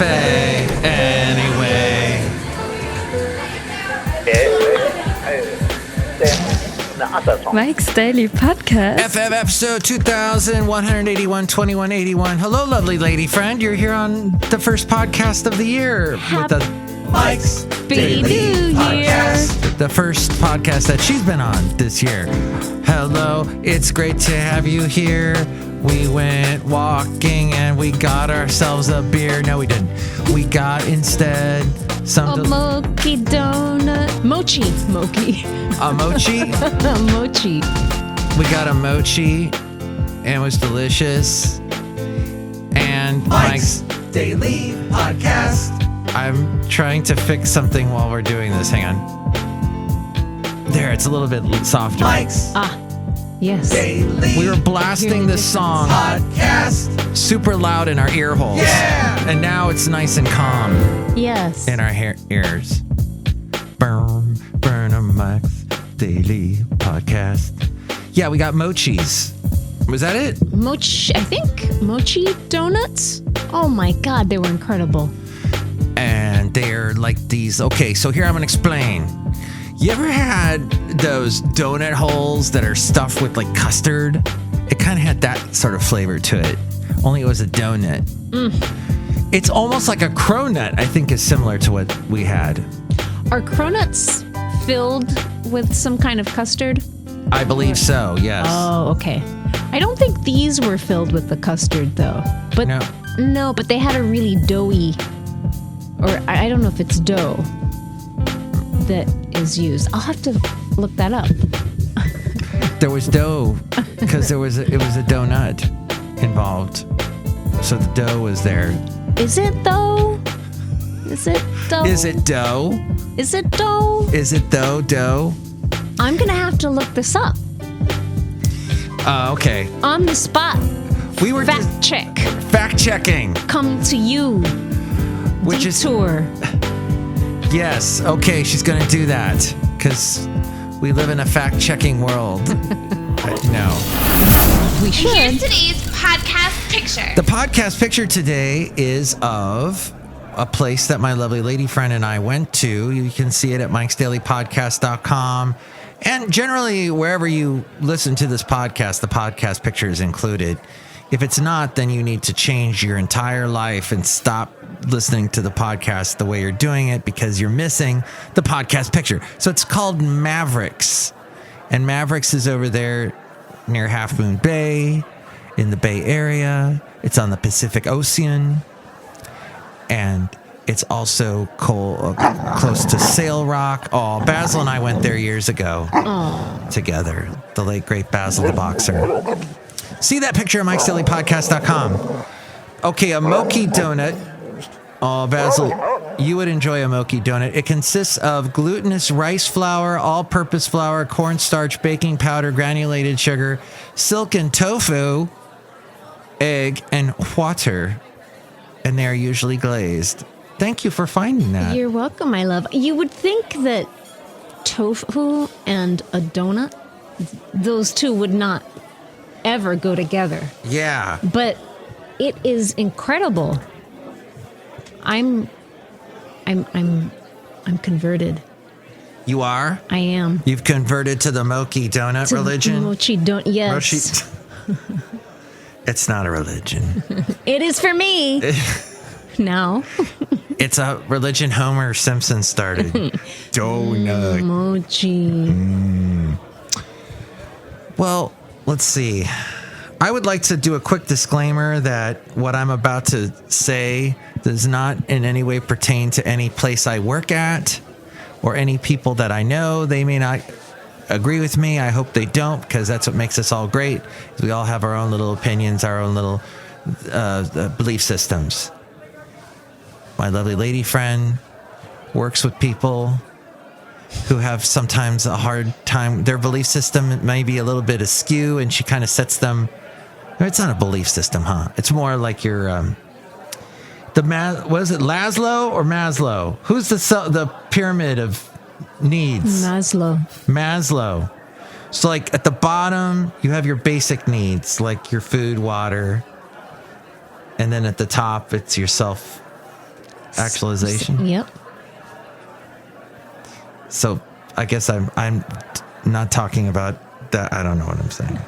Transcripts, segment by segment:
cafe anyway. Mike's Daily Podcast. FF episode 2181-2181. Hello, lovely lady friend. You're here on the first podcast of the year with the Mike's Daily New Podcast. Year. The first podcast that she's been on this year. Hello, it's great to have you here. We went walking and we got ourselves a beer. No, we didn't. We got instead some... Mochi donut. Mochi. A mochi? Mochi. We got a mochi and it was delicious. And Mike's Daily Podcast. I'm trying to fix something while we're doing this. Hang on. There, it's a little bit softer. Mike's Yes. Daily We were blasting this song Podcast. super loud in our ear holes. Yeah! And now it's nice and calm Yes. in our ears. Burn a Mike's Daily Podcast. Yeah, we got mochis. Was that it? Mochi, I think. Mochi Doughnuts. Oh my God, they were incredible. And they're like these. Okay, so here I'm going to explain. You ever had those donut holes that are stuffed with like custard? It kind of had that sort of flavor to it, only it was a donut. It's almost like a cronut, I think is similar to what we had. Are cronuts filled with some kind of custard? I believe so, yes. Oh, okay. I don't think these were filled with the custard though. But No. but they had a really doughy, or I don't know if it's dough that is used. I'll have to look that up. There was dough because it was a donut involved. So the dough was there. Is it though? Is it dough? Is it dough? Is it dough? Is it dough? I'm gonna have to look this up Okay. on the spot. We were just Fact check. fact checking, Come to you. which is Detour. yes. Okay, she's gonna do that because we live in a fact checking world. No. We Here's should. today's podcast picture. The podcast picture today is of a place that my lovely lady friend and I went to. You can see it at mikesdailypodcast.com. And generally, wherever you listen to this podcast, the podcast picture is included. If it's not, then you need to change your entire life and stop listening to the podcast the way you're doing it because you're missing the podcast picture. So it's called Mavericks. And Mavericks is over there near Half Moon Bay in the Bay Area. It's on the Pacific Ocean. And it's also close to Sail Rock. Oh, Basil and I went there years ago together. The late, great Basil the boxer. See that picture at mikesdailypodcast.com. Okay, a Mochi donut. Oh, Basil, you would enjoy a Mochi donut. It consists of glutinous rice flour, all-purpose flour, cornstarch, baking powder, granulated sugar, silken tofu, egg, and water. And they're usually glazed. Thank you for finding that. You're welcome, my love. You would think that tofu and a donut, those two would not ever go together. Yeah. But it is incredible. I'm converted. You are? I am. You've converted to the Mochi donut religion? Mochi donut. Yes. It's not a religion. It is for me. Now. It's a religion Homer Simpson started. Donut. Mochi. Well, let's see. I would like to do a quick disclaimer that what I'm about to say does not in any way pertain to any place I work at or any people that I know. They may not agree with me. I hope they don't, because that's what makes us all great. We all have our own little opinions, our own little belief systems. My lovely lady friend works with people who have sometimes a hard time. Their belief system may be a little bit askew, and she kind of sets them. It's not a belief system, huh? It's more like your what is it, Laszlo or Maslow? Who's the pyramid of needs? Maslow. So like at the bottom, you have your basic needs, like your food, water. And then at the top, it's your actualization. Yep. So I guess I'm not talking about that. I don't know what I'm saying.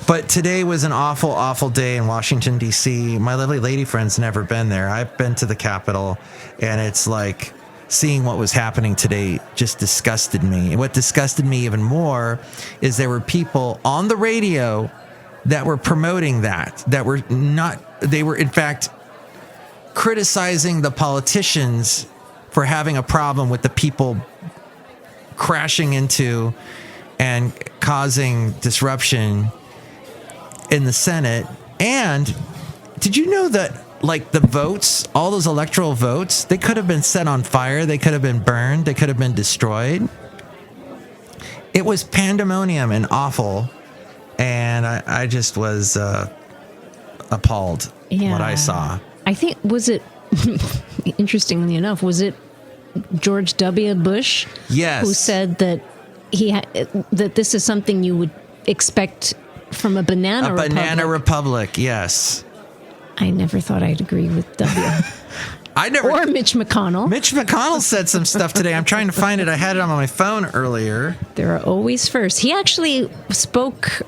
But today was an awful, awful day in Washington, D.C. My lovely lady friend's never been there. I've been to the Capitol, and it's like seeing what was happening today just disgusted me. And what disgusted me even more is there were people on the radio that were promoting that were not, they were in fact criticizing the politicians for having a problem with the people crashing into and causing disruption in the Senate. And did you know that, like, the votes, all those electoral votes, they could have been set on fire, they could have been burned, they could have been destroyed? It was pandemonium and awful, and I just was appalled what I saw. I think, was it, interestingly enough, was it George W. Bush? Yes. Who said that that this is something you would expect from a banana republic. Banana republic, yes. I never thought I'd agree with W. Or Mitch McConnell. Mitch McConnell said some stuff today. I'm trying to find it. I had it on my phone earlier. There are always first. He actually spoke.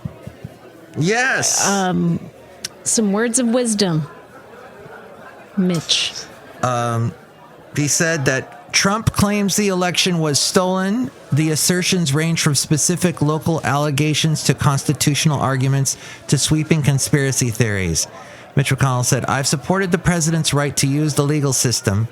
Yes. Some words of wisdom. Mitch. He said that Trump claims the election was stolen. The assertions range from specific local allegations to constitutional arguments to sweeping conspiracy theories. Mitch McConnell said, I've supported the president's right to use the legal system,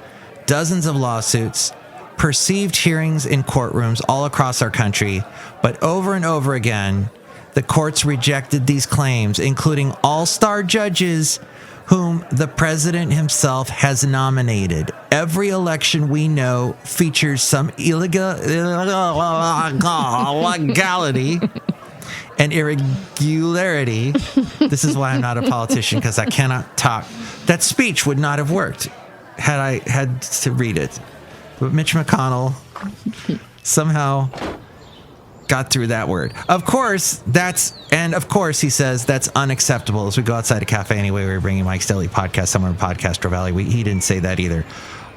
dozens of lawsuits, perceived hearings in courtrooms all across our country, but over and over again, the courts rejected these claims, including all-star judges whom the president himself has nominated. Every election we know features some illegality and irregularity. This is why I'm not a politician, because I cannot talk. That speech would not have worked had I had to read it. But Mitch McConnell somehow got through that word. Of course, he says that's unacceptable. As we go outside a cafe anyway, we're bringing Mike's Daily Podcast somewhere in Podcastro Valley. He didn't say that either.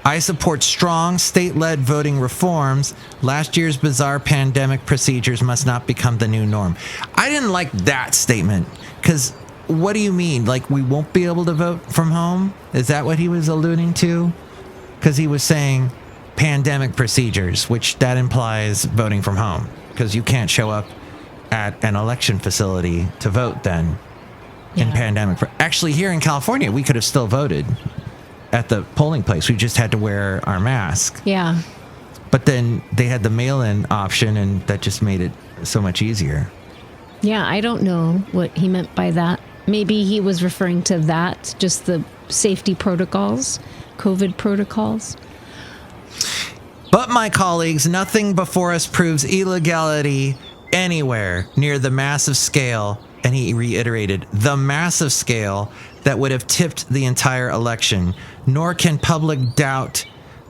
I support strong state-led voting reforms. Last year's bizarre pandemic procedures must not become the new norm. I didn't like that statement, because what do you mean? Like, we won't be able to vote from home? Is that what he was alluding to? Because he was saying pandemic procedures, which that implies voting from home, because you can't show up at an election facility to vote then in pandemic. Actually, here in California, we could have still voted at the polling place. We just had to wear our mask. Yeah. But then they had the mail-in option, and that just made it so much easier. Yeah, I don't know what he meant by that. Maybe he was referring to that, just the safety protocols, COVID protocols. But my colleagues, nothing before us proves illegality anywhere near the massive scale, and he reiterated, the massive scale that would have tipped the entire election, nor can public doubt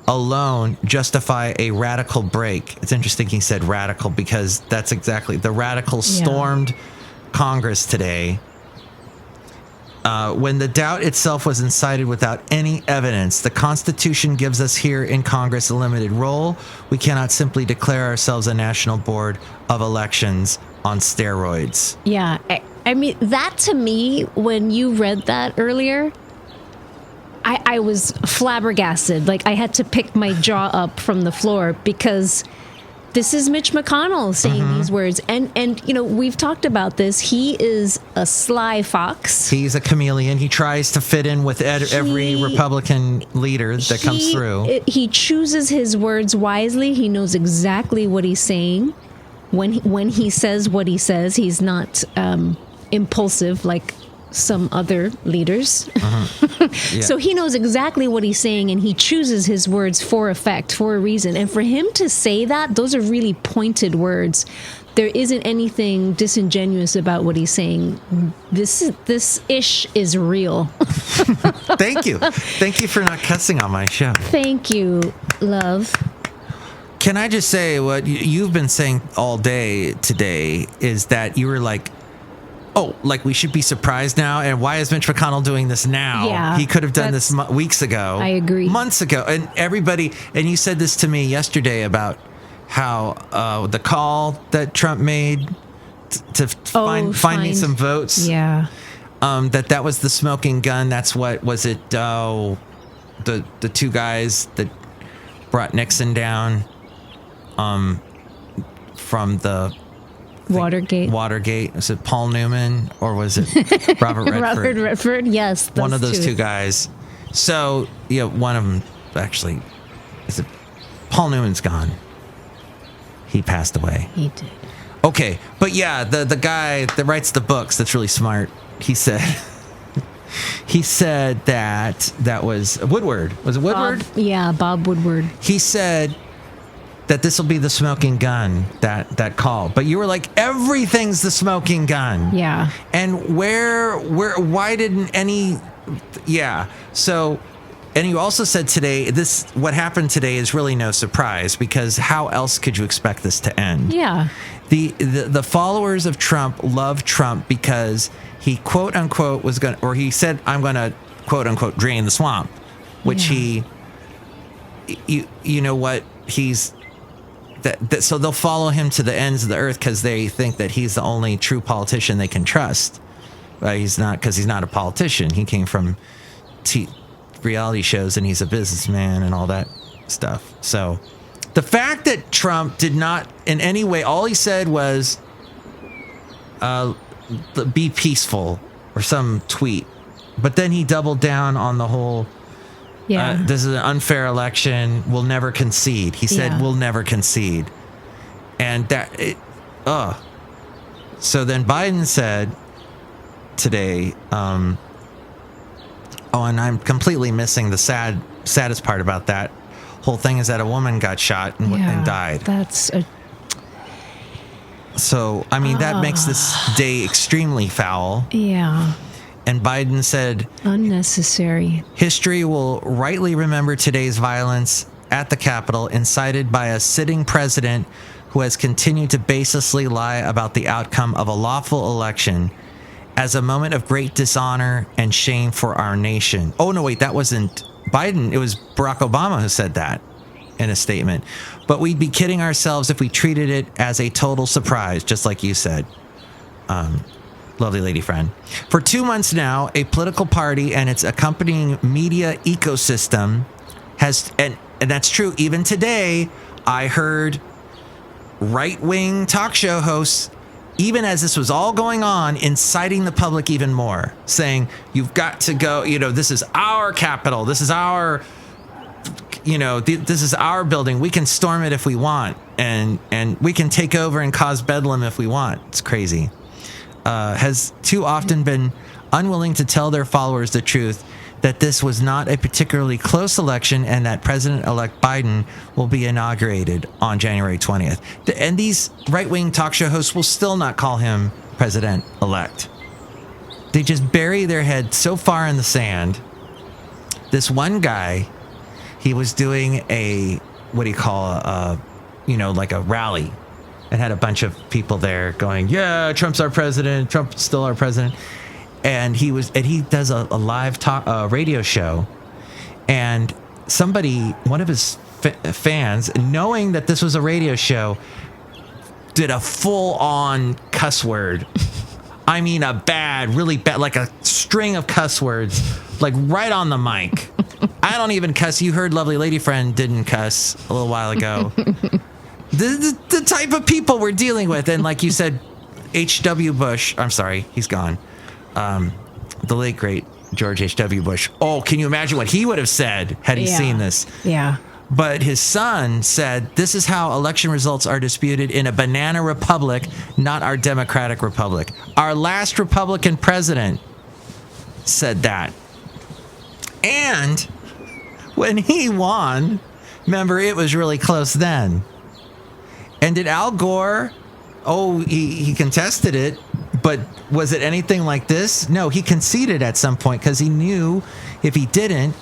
alone justify a radical break. It's interesting he said radical, because that's exactly, the radicals stormed Congress today. When the doubt itself was incited without any evidence, the Constitution gives us here in Congress a limited role. We cannot simply declare ourselves a national board of elections on steroids. Yeah, I mean, that to me, when you read that earlier, I was flabbergasted. Like, I had to pick my jaw up from the floor, because this is Mitch McConnell saying these words. And you know, we've talked about this. He is a sly fox. He's a chameleon. He tries to fit in with every Republican leader that comes through. He chooses his words wisely. He knows exactly what he's saying. When he says what he says, he's not impulsive like some other leaders. So he knows exactly what he's saying, and he chooses his words for effect, for a reason. And for him to say that, those are really pointed words. There isn't anything disingenuous about what he's saying. This ish is real. Thank you. Thank you for not cussing on my show. Thank you, love. Can I just say what you've been saying all day today is that you were like, Oh, like we should be surprised now? And why is Mitch McConnell doing this now? Yeah, He could have done this weeks ago. I agree. Months ago. And everybody, and you said this to me yesterday about how the call that Trump made to find me some votes. Yeah. That was the smoking gun. That's what was it? The two guys that brought Nixon down from the Watergate. Was it Paul Newman or was it Robert Redford? Robert Redford, yes. One of those two guys. So, yeah, one of them actually, is it Paul Newman's gone. He passed away. He did. Okay, but yeah, the guy that writes the books that's really smart, he said that was Woodward. Was it Woodward? Bob Woodward. He said that this will be the smoking gun, that call. But you were like, everything's the smoking gun. Yeah. And why didn't any, yeah. So, and you also said today, what happened today is really no surprise because how else could you expect this to end? Yeah. The followers of Trump love Trump because he quote unquote he said, I'm going to quote unquote drain the swamp, which you know what, so they'll follow him to the ends of the earth because they think that he's the only true politician they can trust. But he's not, because he's not a politician. He came from reality shows and he's a businessman and all that stuff. So the fact that Trump did not in any way, all he said was be peaceful or some tweet. But then he doubled down on the whole, this is an unfair election. We'll never concede. He said, we'll never concede. And so then Biden said today, and I'm completely missing the saddest part about that whole thing is that a woman got shot and died. So, I mean, that makes this day extremely foul. Yeah. And Biden said, unnecessary. History will rightly remember today's violence at the Capitol, incited by a sitting president who has continued to baselessly lie about the outcome of a lawful election as a moment of great dishonor and shame for our nation. Oh, no, wait, that wasn't Biden. It was Barack Obama who said that in a statement. But we'd be kidding ourselves if we treated it as a total surprise, just like you said. Lovely lady friend. For 2 months now, a political party and its accompanying media ecosystem has, and that's true, even today, I heard right-wing talk show hosts, even as this was all going on, inciting the public even more, saying, you've got to go, this is our Capitol, this is our, this is our building, we can storm it if we want, and we can take over and cause bedlam if we want. It's crazy. Has too often been unwilling to tell their followers the truth that this was not a particularly close election and that President-elect Biden will be inaugurated on January 20th. And these right-wing talk show hosts will still not call him President-elect. They just bury their head so far in the sand. This one guy, he was doing like a rally. And had a bunch of people there going, yeah, Trump's our president. Trump's still our president. And he does a live radio show. And one of his fans, knowing that this was a radio show, did a full-on cuss word. I mean, really bad, like a string of cuss words, like right on the mic. I don't even cuss. You heard lovely lady friend didn't cuss a little while ago. The type of people we're dealing with. And like you said, H.W. Bush, I'm sorry, he's gone. The late, great George H.W. Bush. Oh, can you imagine what he would have said had he seen this? Yeah. But his son said, this is how election results are disputed in a banana republic, not our democratic republic. Our last Republican president said that. And when he won, remember, it was really close then. And did Al Gore, he contested it, but was it anything like this? No, he conceded at some point because he knew if he didn't,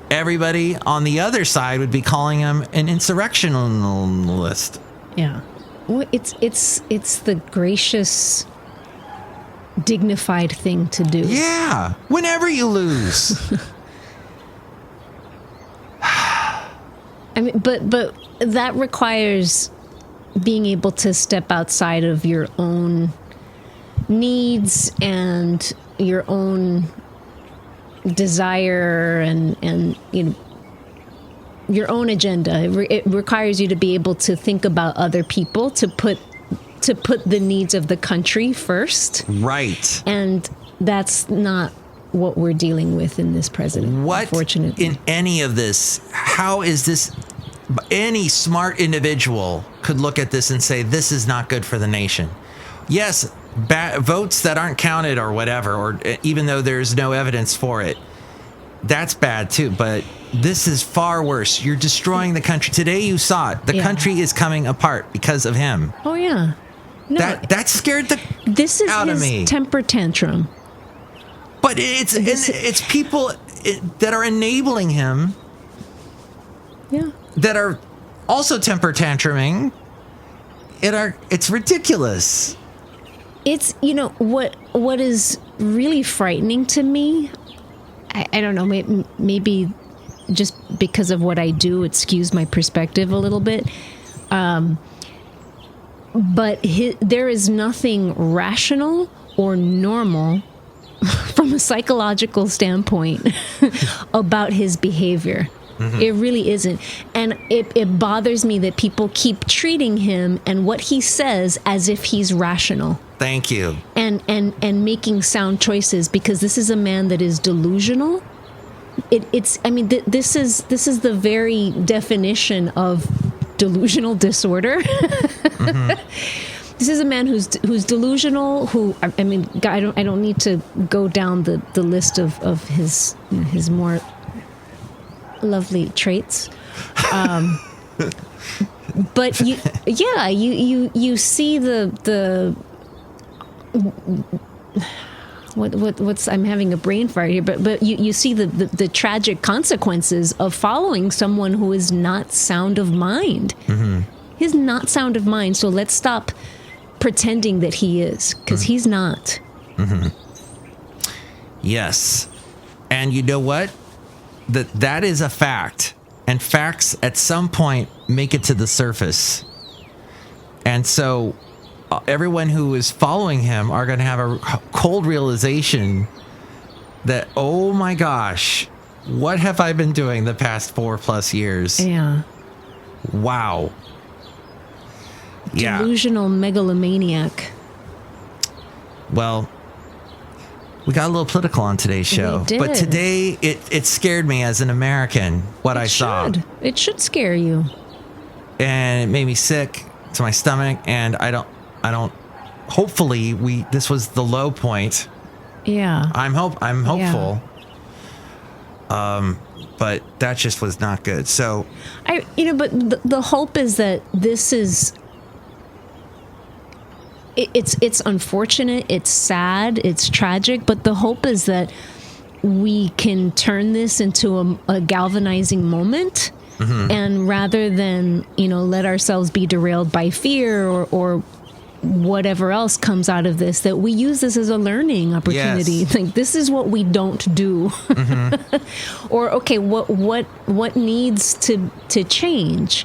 everybody on the other side would be calling him an insurrectionalist. Yeah. Well, it's the gracious dignified thing to do. Yeah, whenever you lose. I mean, but that requires being able to step outside of your own needs and your own desire and you know, your own agenda. It requires you to be able to think about other people, to put the needs of the country first. Right. And that's not what we're dealing with in this president. What unfortunately. In any of this, how is this? Any smart individual could look at this and say, this is not good for the nation. Yes, votes that aren't counted or whatever, or even though there's no evidence for it, that's bad too. But this is far worse. You're destroying the country. Today you saw it. The country is coming apart because of him. Oh, yeah. No, that scared the this is out his of me. Temper tantrum. But it's people that are enabling him. Yeah. That are also temper tantruming. It's ridiculous. It's, you know, what is really frightening to me, I don't know, maybe just because of what I do, it skews my perspective a little bit. But there is nothing rational or normal from a psychological standpoint about his behavior. Mm-hmm. It really isn't. And it bothers me that people keep treating him and what he says as if he's rational. Thank you. And making sound choices, because this is a man that is delusional. This is the very definition of delusional disorder. Mm-hmm. This is a man who's delusional. Who, I mean, I don't need to go down the list of his more lovely traits, but you see the what's I'm having a brain fart here, but you see the tragic consequences of following someone who is not sound of mind. Mm-hmm. He's not sound of mind, so let's stop pretending that he is, because he's not. Mm-hmm. Yes, and you know what? That is a fact, and facts at some point make it to the surface, and so everyone who is following him are going to have a cold realization that, oh my gosh, what have I been doing the past 4+ years? Yeah. Wow. Yeah. Delusional megalomaniac. Well, we got a little political on today's show, we did. But today it scared me as an American what I saw. It should scare you. And it made me sick to my stomach, and I don't hopefully this was the low point. Yeah. I'm hopeful. Yeah. But that just was not good. So but the hope is that this is it's unfortunate, it's sad, it's tragic, but the hope is that we can turn this into a galvanizing moment. Mm-hmm. And rather than, let ourselves be derailed by fear or whatever else comes out of this, that we use this as a learning opportunity. Yes. Like, this is what we don't do. Mm-hmm. Or, okay, what needs to change?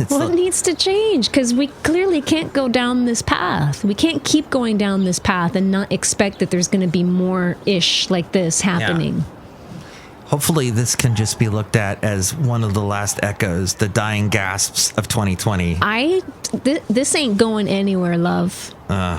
What needs to change? Because we clearly can't go down this path. We can't keep going down this path and not expect that there's going to be more ish like this happening. Yeah. Hopefully this can just be looked at as one of the last echoes, the dying gasps of 2020. This ain't going anywhere, love.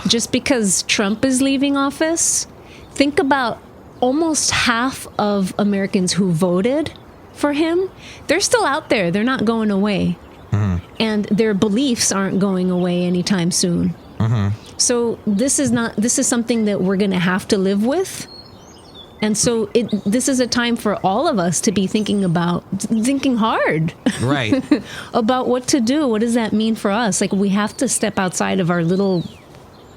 Just because Trump is leaving office, think about almost half of Americans who voted for him. They're still out there. They're not going away. Mm-hmm. And their beliefs aren't going away anytime soon. Mm-hmm. So this is something that we're going to have to live with. And so this is a time for all of us to be thinking hard. Right. About what to do. What does that mean for us? Like, we have to step outside of our little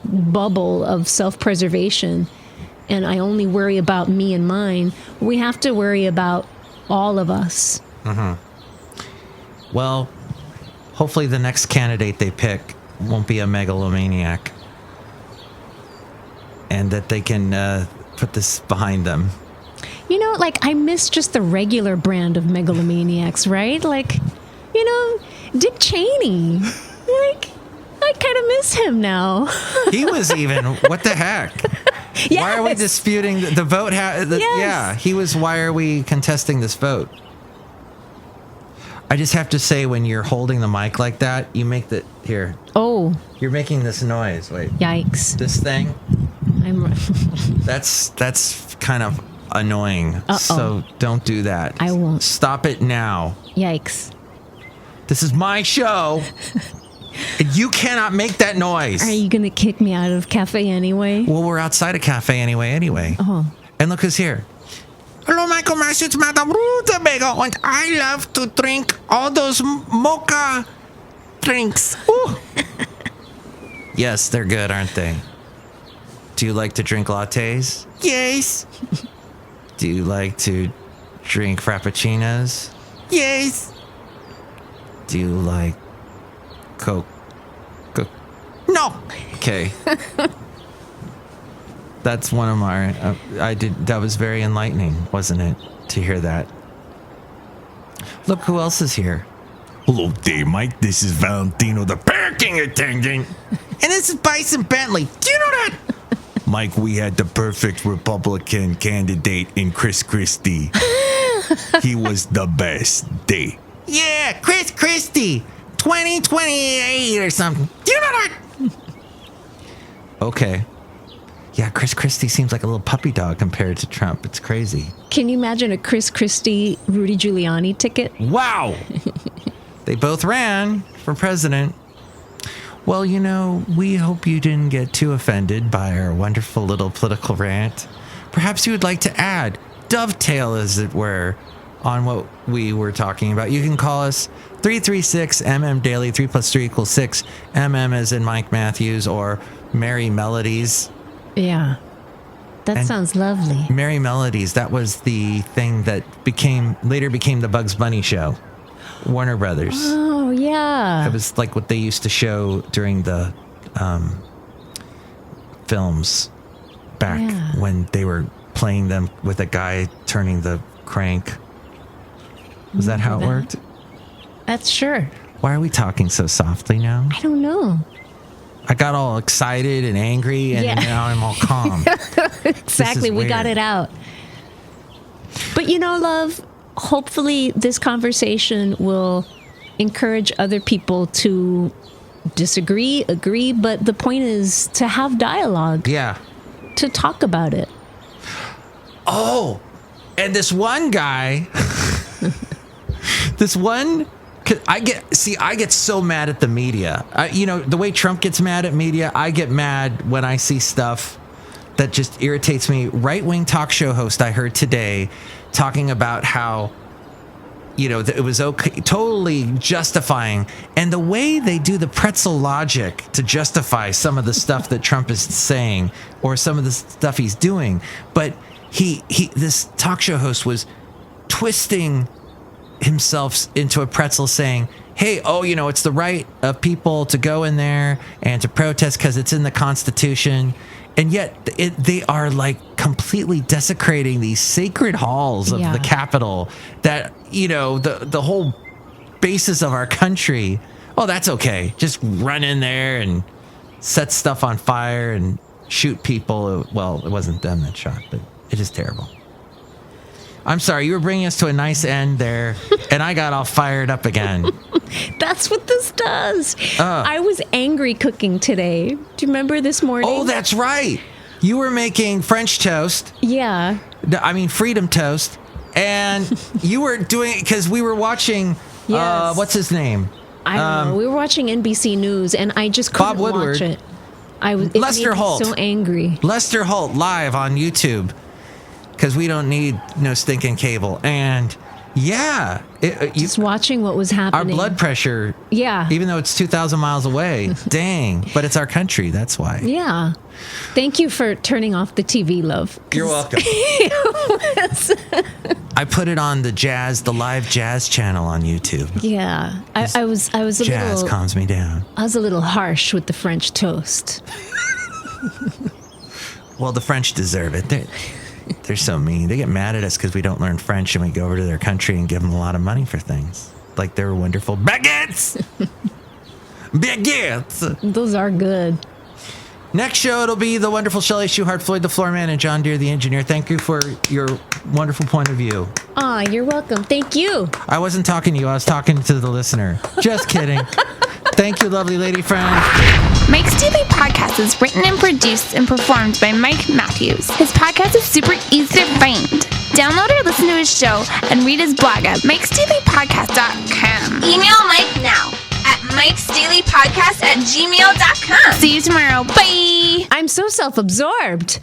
bubble of self-preservation. And I only worry about me and mine. We have to worry about all of us. Mm-hmm. Well, hopefully the next candidate they pick won't be a megalomaniac. and that they can put this behind them. You know, like, I miss just the regular brand of megalomaniacs, right? Like, you know, Dick Cheney. Like, I kind of miss him now. He was even, what the heck? Yes. Why are we disputing the vote? Yes. Yeah, he was, why are we contesting this vote? I just have to say, when you're holding the mic like that, you make the, here. Oh. You're making this noise. Wait. Yikes. This thing? That's kind of annoying. Uh-oh. So don't do that. I won't. Stop it now. Yikes. This is my show. And you cannot make that noise. Are you going to kick me out of cafe anyway? Well, we're outside a cafe anyway. Oh. And look who's here. Hello, Michael Mash. It's Madame Rootabega. And I love to drink all those mocha drinks. Ooh. Yes, they're good, aren't they? Do you like to drink lattes? Yes. Do you like to drink frappuccinos? Yes. Do you like Coke? No. Okay. That's one of my. That was very enlightening, wasn't it, to hear that? Look who else is here. Hello there, Mike. This is Valentino, the parking attendant. And this is Bison Bentley. Do you know that? Mike, we had the perfect Republican candidate in Chris Christie. He was the best day. Yeah, Chris Christie. 2028 or something. Do you know that? Okay. Yeah, Chris Christie seems like a little puppy dog compared to Trump. It's crazy. Can you imagine a Chris Christie, Rudy Giuliani ticket? Wow. They both ran for president. Well, you know, we hope you didn't get too offended by our wonderful little political rant. Perhaps you would like to add, dovetail as it were, on what we were talking about. You can call us 336-MM Daily, 3 + 3 = 6. MM as in Mike Matthews, or Merry Melodies. Yeah. That sounds lovely. Merry Melodies, that was the thing that later became the Bugs Bunny show. Warner Brothers. Oh, yeah. It was like what they used to show during the films back when they were playing them with a guy turning the crank. Was that how it worked? That's sure. Why are we talking so softly now? I don't know. I got all excited and angry, and now I'm all calm. Exactly. We got it out. But you know, love, hopefully this conversation will encourage other people to disagree, agree, but the point is to have dialogue. Yeah. To talk about it. Oh, and this one guy, I get so mad at the media. The way Trump gets mad at media, I get mad when I see stuff that just irritates me. Right-wing talk show host I heard today talking about how, it was okay, totally justifying. And the way they do the pretzel logic to justify some of the stuff that Trump is saying or some of the stuff he's doing. But this talk show host was twisting himself into a pretzel saying, hey, it's the right of people to go in there and to protest because it's in the Constitution. And yet they are like completely desecrating these sacred halls of the Capitol that, the whole basis of our country. Oh, that's okay. Just run in there and set stuff on fire and shoot people. Well, it wasn't them that shot, but it is terrible. I'm sorry, you were bringing us to a nice end there, and I got all fired up again. That's what this does. I was angry cooking today. Do you remember this morning? Oh, that's right. You were making French toast. Yeah. Freedom toast. And you were doing it because we were watching, what's his name? I don't know. We were watching NBC News, and I just couldn't watch it. It Lester made me Holt. so angry. Lester Holt live on YouTube. Because we don't need no stinking cable. And just watching what was happening. Our blood pressure. Yeah. Even though it's 2,000 miles away. Dang. But it's our country. That's why. Yeah. Thank you for turning off the TV, love. You're welcome. I put it on the live jazz channel on YouTube. Yeah. I was a little. Jazz calms me down. I was a little harsh with the French toast. Well, the French deserve it. They're so mean. They get mad at us because we don't learn French and we go over to their country and give them a lot of money for things. Like they're wonderful baguettes. Baguettes. Those are good. Next show, it'll be the wonderful Chely Shoehart, Floyd the Floorman, and John Deere the engineer. Thank you for your wonderful point of view. Aw, you're welcome. Thank you. I wasn't talking to you. I was talking to the listener. Just kidding. Thank you, lovely lady friend. Mike's Daily Podcast is written and produced and performed by Mike Matthews. His podcast is super easy to find. Download or listen to his show and read his blog at mikesdailypodcast.com. Email Mike now at mikesdailypodcast@gmail.com. See you tomorrow. Bye. I'm so self-absorbed.